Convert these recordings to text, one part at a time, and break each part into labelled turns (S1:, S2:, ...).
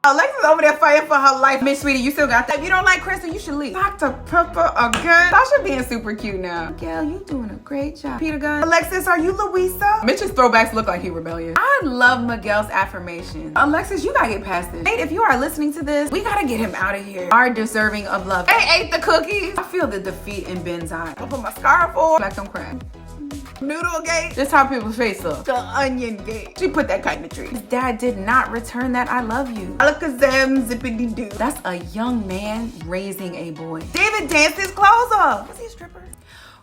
S1: Alexis over there fighting for her life. Miss Sweetie, you still got that. If you don't like Kristen, you should leave. Dr. Pepper again. Sasha being super cute now. Gail, you doing a great job. Peter Gunn. Alexis, are you Louisa? Mitch's throwbacks look like he rebellious. I love Miguel's affirmation. Alexis, you gotta get past this. Nate, if you are listening to this, we gotta get him out of here. Are deserving of love. They ate the cookies. I feel the defeat in Ben's eye. I'll put my scarf on. Like them crab. Noodle gate. Just how people's face look. The onion gate. She put that kite in the tree. His dad did not return that I love you. Alakazam zippity doo. That's a young man raising a boy. David danced his clothes off. Was he a stripper?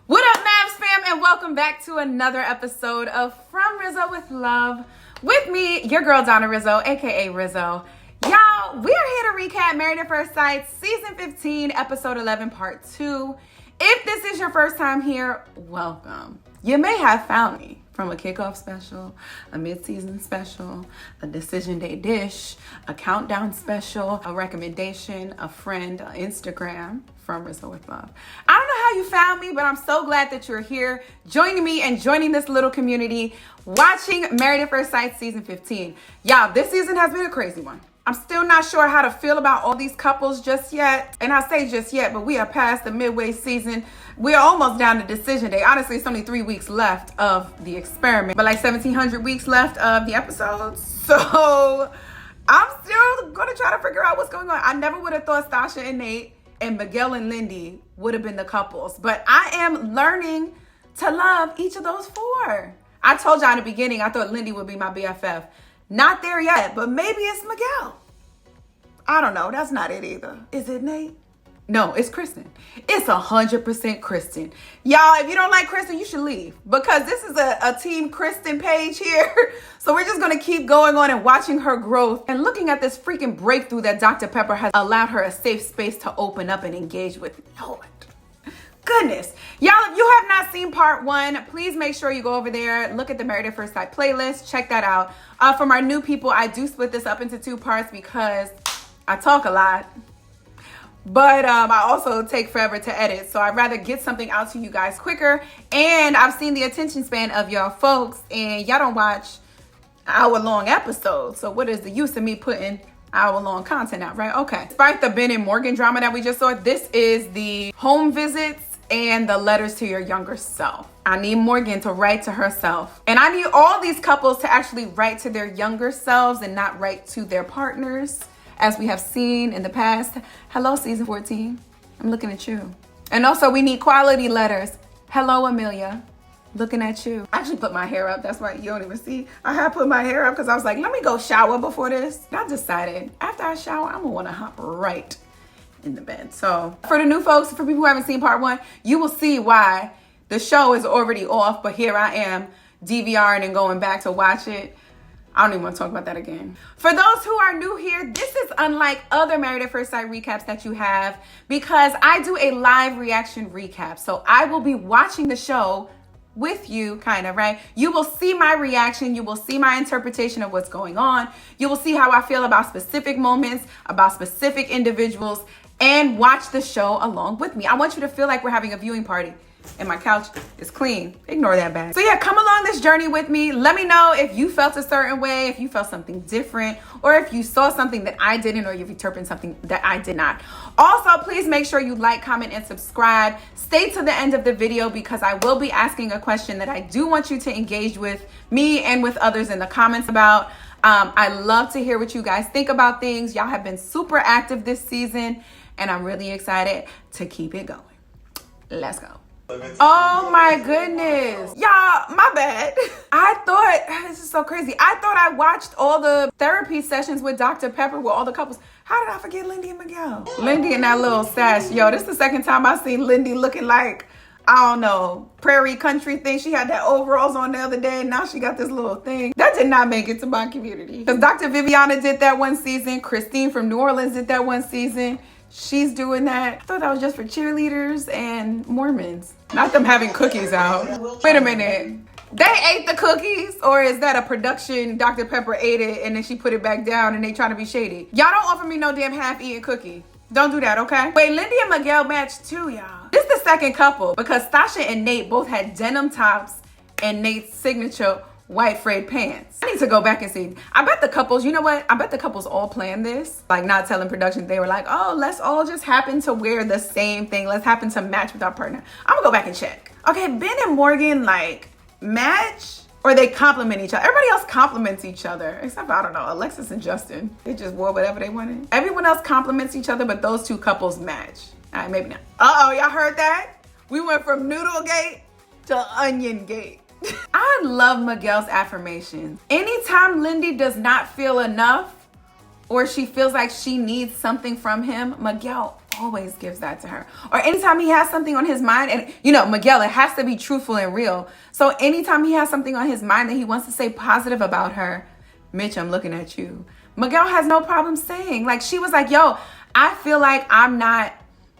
S1: What up, Mavs fam, and welcome back to another episode of From Rizzo with Love. With me, your girl Donna Rizzo, aka Rizzo. Y'all, we are here to recap Married at First Sight, season 15, episode 11, part 2. If this is your first time here, welcome. You may have found me from a kickoff special, a mid-season special, a decision day dish, a countdown special, a recommendation, a friend, an Instagram from Rizzo with Love. I don't know how you found me, but I'm so glad that you're here joining me and joining this little community watching Married at First Sight season 15. Y'all, this season has been a crazy one. I'm still not sure how to feel about all these couples just yet. And I say just yet, but we are past the midway season. We're almost down to decision day. Honestly, it's only 3 weeks left of the experiment, but like 1,700 weeks left of the episodes. So I'm still gonna try to figure out what's going on. I never would have thought Stasha and Nate and Miguel and Lindy would have been the couples, but I am learning to love each of those four. I told y'all in the beginning, I thought Lindy would be my BFF. Not there yet, but maybe it's Miguel. I don't know. That's not it either. Is it Nate? No, it's Kristen. It's 100% Kristen. Y'all, if you don't like Kristen, you should leave because this is a Team Kristen page here. So we're just going to keep going on and watching her growth and looking at this freaking breakthrough that Dr. Pepper has allowed her a safe space to open up and engage with. Lord. Goodness. Y'all, if you have not seen part 1, please make sure you go over there, look at the Married at First Sight playlist, check that out. For my new people, I do split this up into 2 parts because I talk a lot, but I also take forever to edit. So I'd rather get something out to you guys quicker. And I've seen the attention span of y'all folks and y'all don't watch hour-long episodes. So what is the use of me putting hour-long content out, right? Okay. Despite the Ben and Morgan drama that we just saw, this is the home visits and the letters to your younger self. I need Morgan to write to herself. And I need all these couples to actually write to their younger selves and not write to their partners, as we have seen in the past. Hello, season 14. I'm looking at you. And also we need quality letters. Hello, Amelia. Looking at you. I actually put my hair up. That's why you don't even see. I had put my hair up because I was like, let me go shower before this. And I decided after I shower, I'm gonna wanna hop right in the bed. So for the new folks, for people who haven't seen part 1, you will see why the show is already off, but here I am DVRing and going back to watch it. I don't even want to talk about that again. For those who are new here, this is unlike other Married at First Sight recaps that you have because I do a live reaction recap. So I will be watching the show with you, kind of, right? You will see my reaction. You will see my interpretation of what's going on. You will see how I feel about specific moments, about specific individuals, and watch the show along with me. I want you to feel like we're having a viewing party. And my couch is clean. Ignore that bag. So yeah, come along this journey with me. Let me know if you felt a certain way, if you felt something different, or if you saw something that I didn't, or if you interpreted something that I did not. Also, please make sure you like, comment, and subscribe. Stay to the end of the video because I will be asking a question that I do want you to engage with me and with others in the comments about. I love to hear what you guys think about things. Y'all have been super active this season, and I'm really excited to keep it going. Let's go. Oh my goodness. Y'all, my bad. I thought, this is so crazy. I thought I watched all the therapy sessions with Dr. Pepper with all the couples. How did I forget Lindy and Miguel? Lindy and that little sash. Yo, this is the second time I've seen Lindy looking like, I don't know, prairie country thing. She had that overalls on the other day and now she got this little thing. That did not make it to my community. Because Dr. Viviana did that one season. Christine from New Orleans did that one season. She's doing that. I thought that was just for cheerleaders and Mormons. Not them having cookies out. Wait a minute. They ate the cookies? Or is that a production Dr. Pepper ate it and then she put it back down and they trying to be shady? Y'all don't offer me no damn half-eaten cookie. Don't do that, okay? Wait, Lindy and Miguel matched too, y'all. This is the second couple because Stasha and Nate both had denim tops and Nate's signature white frayed pants. I need to go back and see. I bet the couples, you know what? I bet the couples all planned this. Like, not telling production. They were like, oh, let's all just happen to wear the same thing. Let's happen to match with our partner. I'm gonna go back and check. Okay, Ben and Morgan, like, match, or they compliment each other. Everybody else compliments each other, except for, I don't know, Alexis and Justin. They just wore whatever they wanted. Everyone else compliments each other, but those two couples match. All right, maybe not. Uh-oh, y'all heard that? We went from Noodle Gate to Onion Gate. I love Miguel's affirmations. Anytime Lindy does not feel enough, or she feels like she needs something from him, Miguel always gives that to her. Or anytime he has something on his mind, and you know, Miguel, it has to be truthful and real. So anytime he has something on his mind that he wants to say positive about her, Mitch, I'm looking at you. Miguel has no problem saying. Like, she was like, yo, I feel like I'm not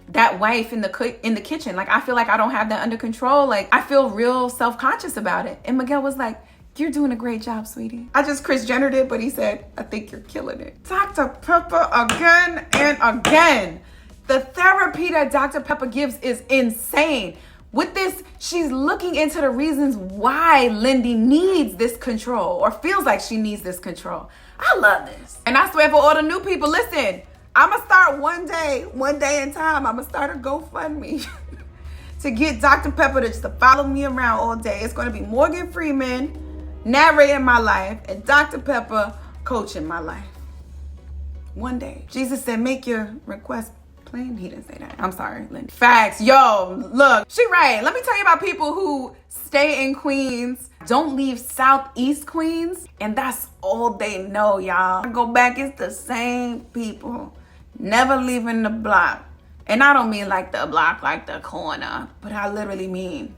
S1: that wife in the kitchen. Like, I feel like I don't have that under control. Like, I feel real self-conscious about it. And Miguel was like, you're doing a great job, sweetie. I just Kris Jenner'd it, but he said, I think you're killing it. Dr. Pepper again and again. The therapy that Dr. Pepper gives is insane. With this, she's looking into the reasons why Lindy needs this control, or feels like she needs this control. I love this. And I swear, for all the new people, listen, I'm gonna start one day in time. I'm gonna start a GoFundMe to get Dr. Pepper to just follow me around all day. It's gonna be Morgan Freeman narrating my life and Dr. Pepper coaching my life. One day. Jesus said, make your request plain. He didn't say that. I'm sorry, Lindy. Facts. Yo, look, she right. Let me tell you about people who stay in Queens, don't leave Southeast Queens, and that's all they know, y'all. I go back, it's the same people. Never leaving the block. And I don't mean like the block, like the corner, but I literally mean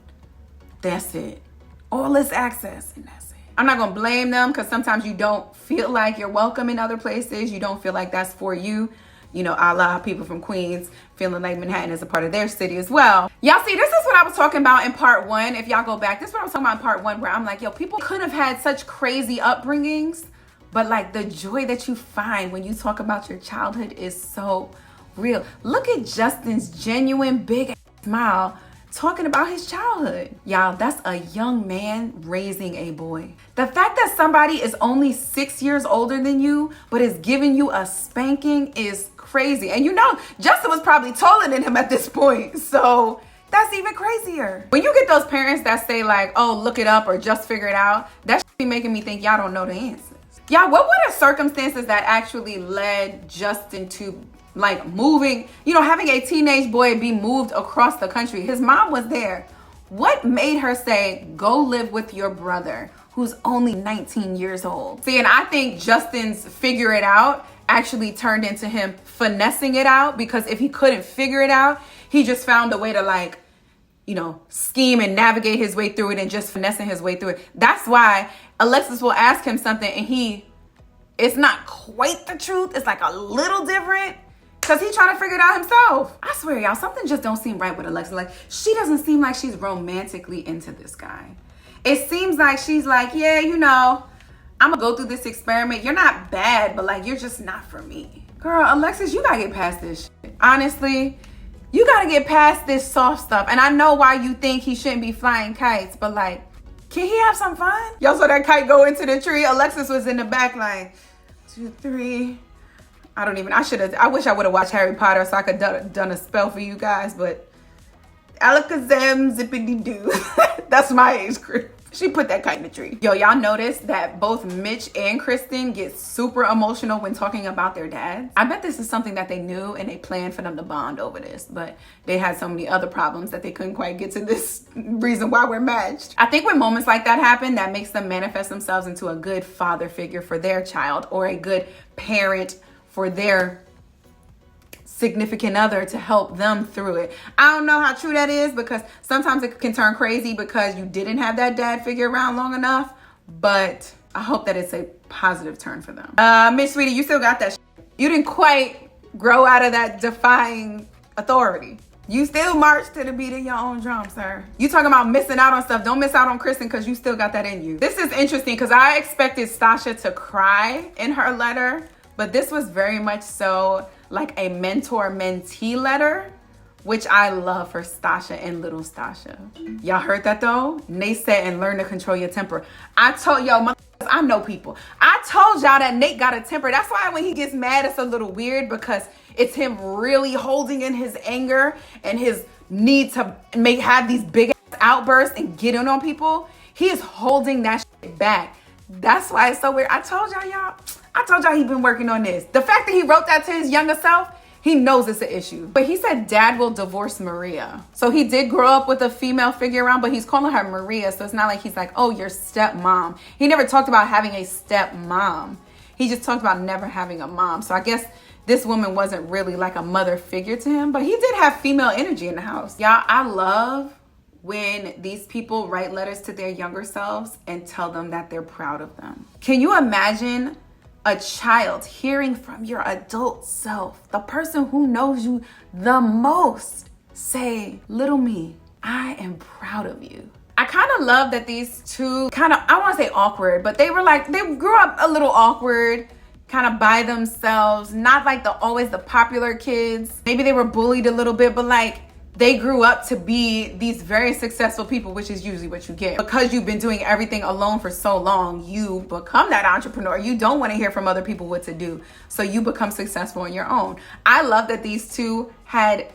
S1: that's it. All this access, and that's it. I'm not gonna blame them, because sometimes you don't feel like you're welcome in other places. You don't feel like that's for you. You know, a lot of people from Queens feeling like Manhattan is a part of their city as well. Y'all see, this is what I was talking about in part one. If y'all go back, this is what I was talking about in part one, where I'm like, yo, people could have had such crazy upbringings, but like the joy that you find when you talk about your childhood is so real. Look at Justin's genuine big smile talking about his childhood. Y'all, that's a young man raising a boy. The fact that somebody is only 6 years older than you, but is giving you a spanking is crazy. And you know, Justin was probably taller than him at this point. So that's even crazier. When you get those parents that say like, oh, look it up or just figure it out, that should be making me think y'all don't know the answers. Y'all, what were the circumstances that actually led Justin to like moving, you know, having a teenage boy be moved across the country? His mom was there. What made her say, go live with your brother who's only 19 years old? See, and I think Justin's figure it out actually turned into him finessing it out, because if he couldn't figure it out, he just found a way to like, you know, scheme and navigate his way through it and just finessing his way through it. That's why Alexis will ask him something and it's not quite the truth. It's like a little different, because he's trying to figure it out himself. I swear, y'all, something just don't seem right with Alexis. Like, she doesn't seem like she's romantically into this guy. It seems like she's like, yeah, you know, I'm gonna go through this experiment. You're not bad, but like, you're just not for me. Girl, Alexis, you gotta get past this shit. Honestly, you gotta get past this soft stuff. And I know why you think he shouldn't be flying kites, but like, can he have some fun? Y'all saw that kite go into the tree. Alexis was in the back like, 2, 3. I wish I would have watched Harry Potter so I could done a spell for you guys, but alakazam zippity doo. That's my age group. She put that kite in the tree. Yo, y'all notice that both Mitch and Kristen get super emotional when talking about their dads? I bet this is something that they knew and they planned for them to bond over this, but they had so many other problems that they couldn't quite get to this reason why we're matched. I think when moments like that happen, that makes them manifest themselves into a good father figure for their child, or a good parent for their significant other to help them through it. I don't know how true that is, because sometimes it can turn crazy because you didn't have that dad figure around long enough, but I hope that it's a positive turn for them. Miss Sweetie, you still got that You didn't quite grow out of that defying authority. You still march to the beat of your own drum, sir. You talking about missing out on stuff. Don't miss out on Kristen, because you still got that in you. This is interesting, because I expected Stasha to cry in her letter, but this was very much so like a mentor-mentee letter, which I love for Stasha and little Stasha. Y'all heard that though? Nate said, and learn to control your temper. I told y'all, I know people. I told y'all that Nate got a temper. That's why when he gets mad, it's a little weird, because it's him really holding in his anger and his need to have these big ass outbursts and get in on people. He is holding that shit back. That's why it's so weird. I told y'all he been working on this. The fact that he wrote that to his younger self, he knows it's an issue. But he said dad will divorce Maria. So he did grow up with a female figure around, but he's calling her Maria. So it's not like he's like, oh, your stepmom. He never talked about having a stepmom. He just talked about never having a mom. So I guess this woman wasn't really like a mother figure to him, but he did have female energy in the house. Y'all, I love when these people write letters to their younger selves and tell them that they're proud of them. Can you imagine a child hearing from your adult self, the person who knows you the most, say, little me, I am proud of you? I kind of love that these two I want to say awkward, but they grew up a little awkward, kind of by themselves, not like always the popular kids. Maybe they were bullied a little bit, but like they grew up to be these very successful people, which is usually what you get. Because you've been doing everything alone for so long, you become that entrepreneur. You don't want to hear from other people what to do. So you become successful on your own. I love that these two had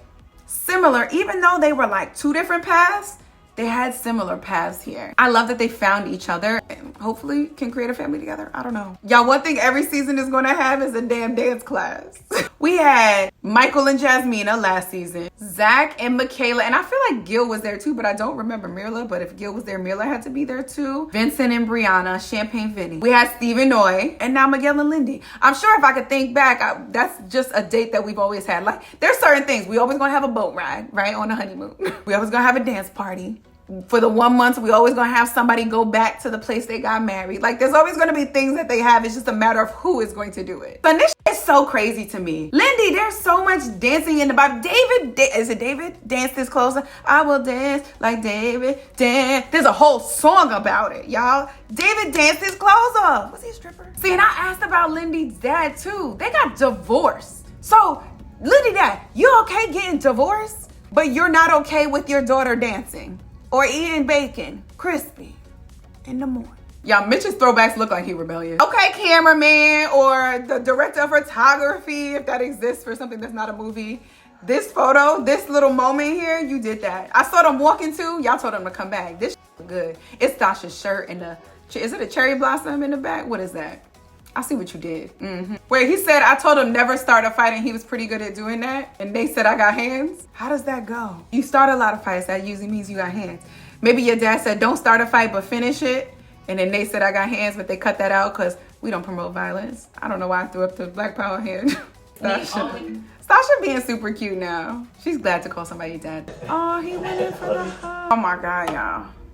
S1: similar, even though they were like two different paths, they had similar paths here. I love that they found each other and hopefully can create a family together. I don't know. Y'all, one thing every season is going to have is a damn dance class. We had Michael and Jasmina last season, Zach and Michaela, and I feel like Gil was there too, but I don't remember Mirla, but if Gil was there, Mirla had to be there too. Vincent and Brianna, Champagne Vinny. We had Stephen Noy, and now Miguel and Lindy. I'm sure if I could think back, that's just a date that we've always had. Like, there's certain things. We always gonna have a boat ride, right, on a honeymoon. We always gonna have a dance party. For the 1 month, we always gonna have somebody go back to the place they got married. Like, there's always gonna be things that they have. It's just a matter of who is going to do it. But this is so crazy to me. Lindy, there's so much dancing in the Bible. Is it David? Dance this closer. I will dance like David. Dance. There's a whole song about it, y'all. David danced his clothes off. Was he a stripper? See, and I asked about Lindy's dad too. They got divorced. So, Lindy dad, you okay getting divorced, but you're not okay with your daughter dancing? Or eating bacon, crispy, in the morning. Y'all, Mitch's throwbacks look like he rebellious. Okay, cameraman or the director of photography, if that exists for something that's not a movie. This photo, this little moment here, you did that. I saw them walking too. Y'all told them to come back. This is good. It's Stasha's shirt and is it a cherry blossom in the back? What is that? I see what you did. Where he said, I told him never start a fight, and he was pretty good at doing that. And they said, I got hands. How does that go? You start a lot of fights. That usually means you got hands. Maybe your dad said, don't start a fight, but finish it. And then they said, I got hands, but they cut that out because we don't promote violence. I don't know why I threw up the Black Power hand. Stasha being super cute now. She's glad to call somebody dad. Oh, he went in for the hug. Oh my God,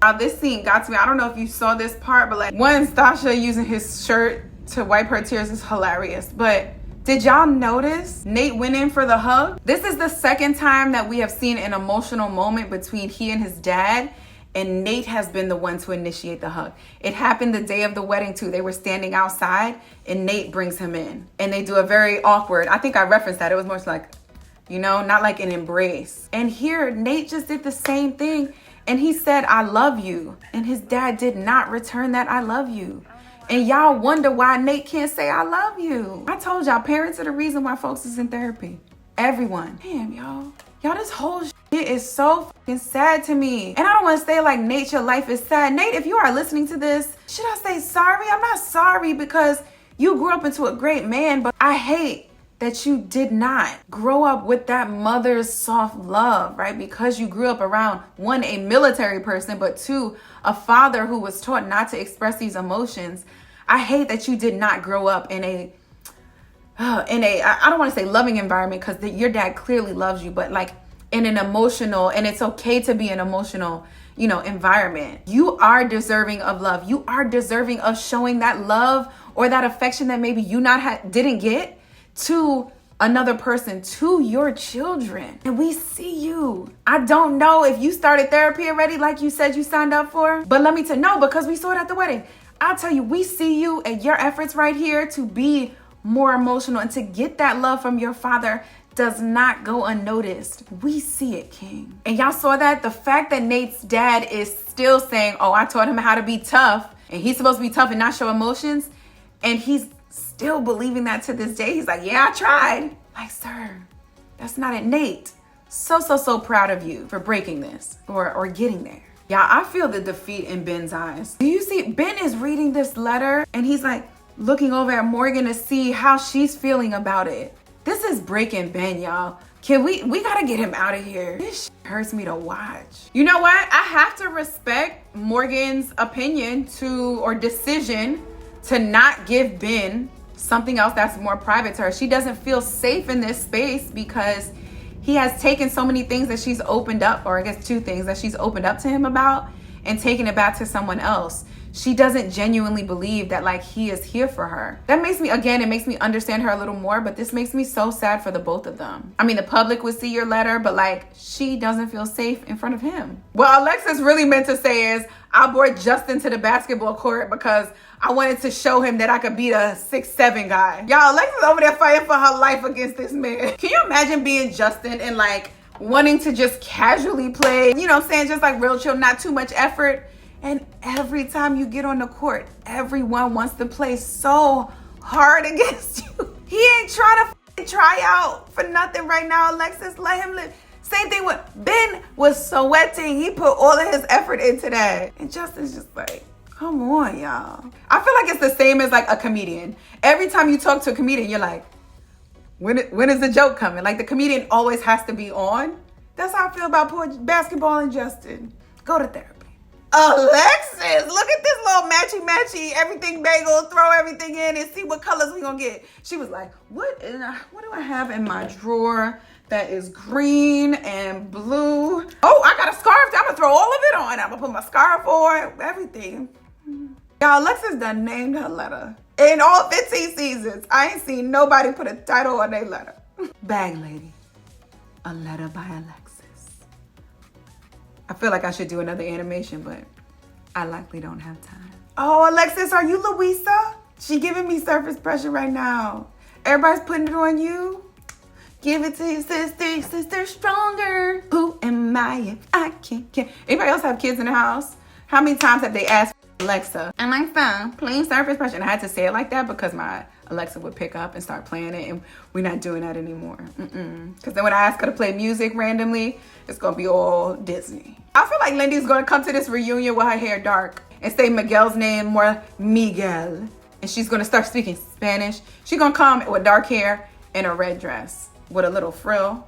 S1: y'all. This scene got to me. I don't know if you saw this part, but like one, Stasha using his shirt to wipe her tears is hilarious. But did y'all notice Nate went in for the hug? This is the second time that we have seen an emotional moment between he and his dad, and Nate has been the one to initiate the hug. It happened the day of the wedding too. They were standing outside and Nate brings him in and they do a very awkward, I think I referenced that. It was more like, you know, not like an embrace. And here Nate just did the same thing and he said, I love you. And his dad did not return that I love you. And y'all wonder why Nate can't say, I love you. I told y'all, parents are the reason why folks is in therapy. Everyone. Damn, y'all. Y'all, this whole shit is so fucking sad to me. And I don't want to say like, Nate, your life is sad. Nate, if you are listening to this, should I say sorry? I'm not sorry because you grew up into a great man, but I hate that you did not grow up with that mother's soft love, right? Because you grew up around, one, a military person, but two, a father who was taught not to express these emotions. I hate that you did not grow up in a I don't want to say loving environment because your dad clearly loves you, but like in an emotional, and it's okay to be an emotional, you know, environment. You are deserving of love. You are deserving of showing that love or that affection that maybe you didn't get to another person, to your children. And we see you. I don't know if you started therapy already like you said you signed up for, but let me tell you, no, because we saw it at the wedding. I'll tell you, we see you and your efforts right here to be more emotional, and to get that love from your father does not go unnoticed. We see it, King. And y'all saw that? The fact that Nate's dad is still saying, oh, I taught him how to be tough, and he's supposed to be tough and not show emotions, and he's still believing that to this day. He's like, yeah, I tried. Like, sir, that's not it. Nate, so proud of you for breaking this or getting there. Yeah, I feel the defeat in Ben's eyes. Do you see? Ben is reading this letter and he's like looking over at Morgan to see how she's feeling about it. This is breaking Ben, y'all. We gotta get him out of here. This hurts me to watch. You know what? I have to respect Morgan's opinion or decision to not give Ben something else that's more private to her. She doesn't feel safe in this space because he has taken so many things that she's opened up, or I guess 2 things that she's opened up to him about, and taken it back to someone else. She doesn't genuinely believe that like he is here for her. That makes me, again, it makes me understand her a little more, but this makes me so sad for the both of them. I mean, the public would see your letter, but like she doesn't feel safe in front of him. What Alexis really meant to say is, I brought Justin to the basketball court because I wanted to show him that I could beat a 6'7" guy. Y'all, Alexis over there fighting for her life against this man. Can you imagine being Justin and like wanting to just casually play, you know what I'm saying, just like real chill, not too much effort? And every time you get on the court, everyone wants to play so hard against you. He ain't trying to try out for nothing right now, Alexis. Let him live. Same thing with Ben was sweating. He put all of his effort into that. And Justin's just like, come on, y'all. I feel like it's the same as like a comedian. Every time you talk to a comedian, you're like, when is the joke coming? Like the comedian always has to be on. That's how I feel about poor basketball and Justin. Go to therapy. Alexis, look at this little matchy everything bagel, throw everything in and see what colors we gonna get. She was like, what do I have in my drawer that is green and blue? Oh, I got a scarf. I'm gonna throw all of it on. I'm gonna put my scarf on, everything. Y'all, Alexis done named her letter. In all 15 seasons, I ain't seen nobody put a title on their letter. Bag Lady, a letter by Alexis. I feel like I should do another animation, but I likely don't have time. Oh, Alexis, are you Louisa? She giving me surface pressure right now. Everybody's putting it on you. Give it to your sister stronger. Who am I if I can't? Anybody else have kids in the house? How many times have they asked Alexa, Alexa, playing surface pressure? And I had to say it like that because my Alexa would pick up and start playing it, and we're not doing that anymore. Because then when I ask her to play music randomly, it's gonna be all Disney. I feel like Lindy's gonna come to this reunion with her hair dark and say Miguel's name more Miguel, and she's gonna start speaking Spanish. She's gonna come with dark hair and a red dress with a little frill,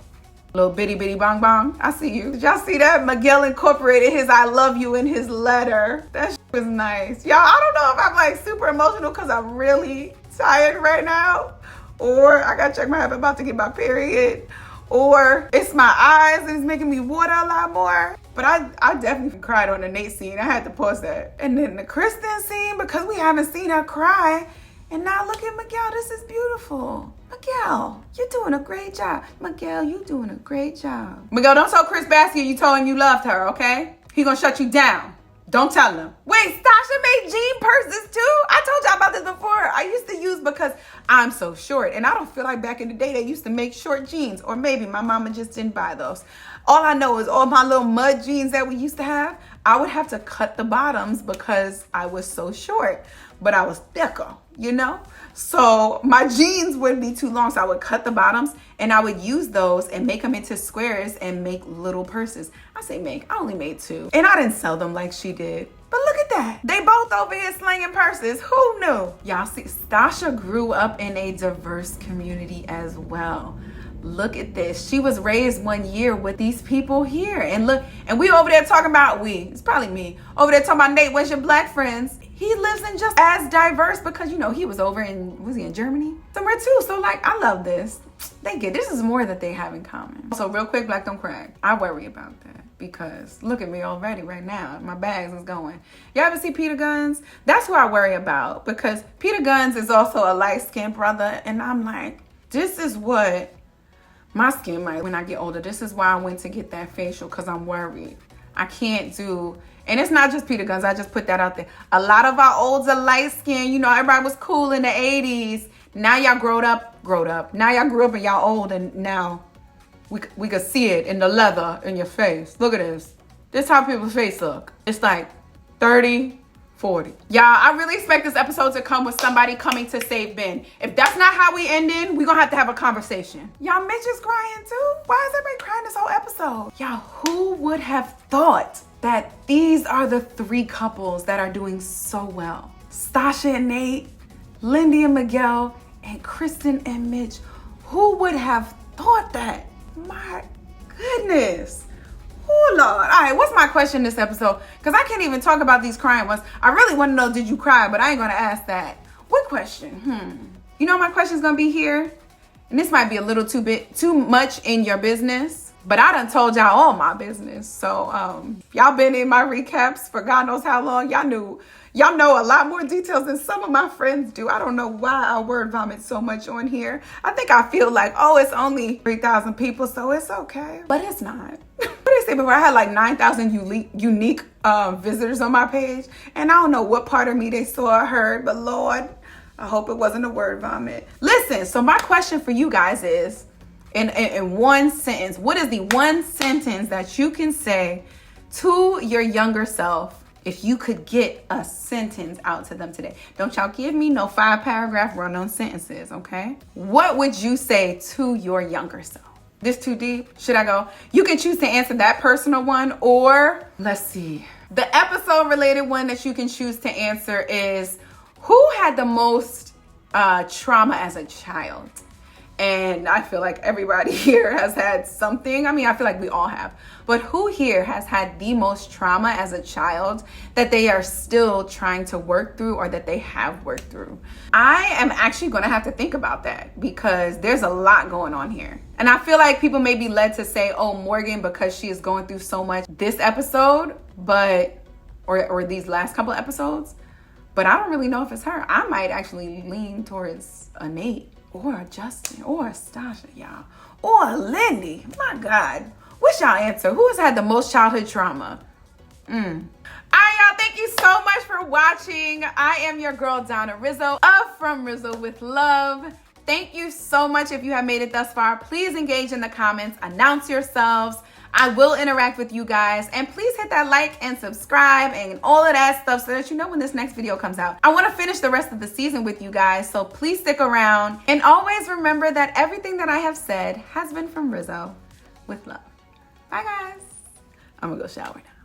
S1: little bitty bong bong. I see you. Did y'all see that? Miguel incorporated his I love you in his letter. That shit was nice. Y'all, I don't know if I'm like super emotional because I'm really tired right now, or I gotta check I'm about to get my period, or it's my eyes and it's making me water a lot more. But I definitely cried on the Nate scene. I had to pause that. And then the Kristen scene, because we haven't seen her cry. And now look at Miguel. This is beautiful. Miguel, you're doing a great job. Miguel, you're doing a great job. Miguel, don't tell Chris Baskin you told him you loved her, okay? He gonna shut you down. Don't tell him. Wait, Stasha made jean purses too? I told y'all about this before. I used to use because I'm so short. And I don't feel like back in the day they used to make short jeans. Or maybe my mama just didn't buy those. All I know is all my little mud jeans that we used to have, I would have to cut the bottoms because I was so short. But I was thicker, you know? So my jeans wouldn't be too long, so I would cut the bottoms and I would use those and make them into squares and make little purses. I say make, I only made 2. And I didn't sell them like she did. But look at that. They both over here slinging purses. Who knew? Y'all see, Stasha grew up in a diverse community as well. Look at this. She was raised 1 year with these people here. And look, and we over there talking about, it's probably me, over there talking about Nate, where's your black friends? He lives in just as diverse because, you know, he was over in, was he in Germany? Somewhere too. So like, I love this. This is more that they have in common. So real quick, Black Don't Crack. I worry about that because look at me already right now. My bags is going. Y'all ever see Peter Guns? That's who I worry about because Peter Guns is also a light-skinned brother. And I'm like, this is what my skin might when I get older. This is why I went to get that facial because I'm worried. I can't do, and it's not just Peter Guns. I just put that out there. A lot of our older light skin, you know, everybody was cool in the 80s. Now y'all growed up. Now y'all grew up and y'all old, and now we could see it in the leather in your face. Look at this. This how people's face look. It's like 30, 40. Y'all, I really expect this episode to come with somebody coming to save Ben. If that's not how we ending, we're gonna have a conversation. Y'all, Mitch is crying too? Why is everybody crying this whole episode? Y'all, who would have thought that these are the 3 couples that are doing so well? Stasha and Nate, Lindy and Miguel, and Kristen and Mitch. Who would have thought that? My goodness. Oh, Lord. All right, what's my question this episode? Because I can't even talk about these crying ones. I really want to know, did you cry? But I ain't going to ask that. What question? You know my question's going to be here? And this might be a little too much in your business. But I done told y'all all my business. So, y'all been in my recaps for God knows how long. Y'all know a lot more details than some of my friends do. I don't know why I word vomit so much on here. I think I feel like, oh, it's only 3,000 people, so it's okay. But it's not. What did I say before? I had like 9,000 unique visitors on my page. And I don't know what part of me they saw or heard, but Lord, I hope it wasn't a word vomit. Listen, so my question for you guys is, in one sentence, what is the one sentence that you can say to your younger self if you could get a sentence out to them today? Don't y'all give me no 5-paragraph run-on sentences, okay? What would you say to your younger self? This too deep? Should I go? You can choose to answer that personal one, or let's see. The episode related one that you can choose to answer is, who had the most trauma as a child? And I feel like everybody here has had something. I mean, I feel like we all have. But who here has had the most trauma as a child that they are still trying to work through, or that they have worked through? I am actually going to have to think about that, because there's a lot going on here. And I feel like people may be led to say, oh, Morgan, because she is going through so much this episode, or these last couple episodes. But I don't really know if it's her. I might actually lean towards a Nate, or a Justin, or a Stasha, y'all, or a Lindy. My God. What's y'all answer? Who has had the most childhood trauma? All right, y'all. Thank you so much for watching. I am your girl, Donna Rizzo of From Rizzo with Love. Thank you so much. If you have made it thus far, please engage in the comments. Announce yourselves. I will interact with you guys, and please hit that like and subscribe and all of that stuff so that you know when this next video comes out. I want to finish the rest of the season with you guys, so please stick around, and always remember that everything that I have said has been from Rizzo with love. Bye guys. I'm gonna go shower now.